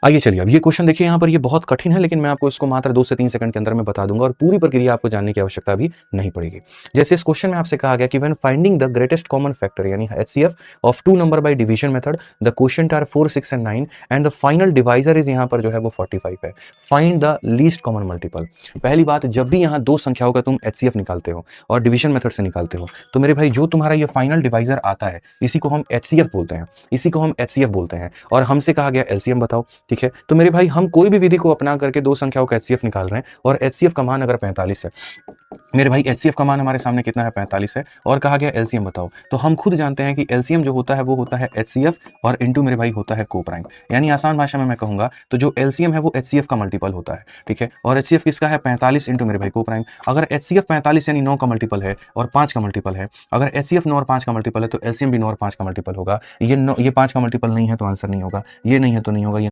आइए चलिए, अब ये क्वेश्चन देखिए यहाँ पर ये बहुत कठिन है, लेकिन मैं आपको इसको मात्र 2 से 3 सेकंड के अंदर में बता दूँगा और पूरी प्रक्रिया आपको जानने की आवश्यकता भी नहीं पड़ेगी। जैसे इस क्वेश्चन में आपसे कहा गया कि when finding the greatest common factor यानी HCF of 2 number by division method, the quotient are 4, 6 and 9 and the final divisor is यहाँ पर जो है वो 45 है। Find the least common multiple. पहली बात, जब भी यहाँ 2 संख्याओं का तुम एचसीएफ निकालते हो और डिवीजन मेथड से निकालते हो, तो मेरे भाई जो तुम्हारा ये फाइनल डिवाइजर आता है, इसी को हम एचसीएफ बोलते हैं, इसी को हम एचसीएफ बोलते हैं। और हमसे कहा गया एलसीएम बताओ, ठीक है। तो मेरे भाई हम कोई भी विधि को अपना करके 2 संख्याओं का एचसीएफ निकाल रहे हैं और एचसीएफ का मान अगर 45 है, मेरे भाई एचसीएफ का मान हमारे सामने कितना है, 45 है, और कहा गया एलसीएम बताओ, तो हम खुद जानते हैं कि एलसीएम जो होता है वो होता है एचसीएफ और इनटू मेरे भाई होता है को प्राइम। यानी आसान भाषा में मैं कहूंगा तो जो एलसीएम है वो एचसीएफ का मल्टीपल होता है, ठीक है। और एचसीएफ किसका है, 45 इंटू मेरे भाई को प्राइम। अगर एचसीएफ 45 यानी 9 का मल्टीपल है और 5 का मल्टीपल है, अगर एचसीएफ 9 और 5 का मल्टीपल है तो एलसीएम भी 9 और 5 का मल्टीपल होगा। ये 5 का मल्टीपल नहीं है तो आंसर नहीं होगा, ये नहीं है तो नहीं होगा, ये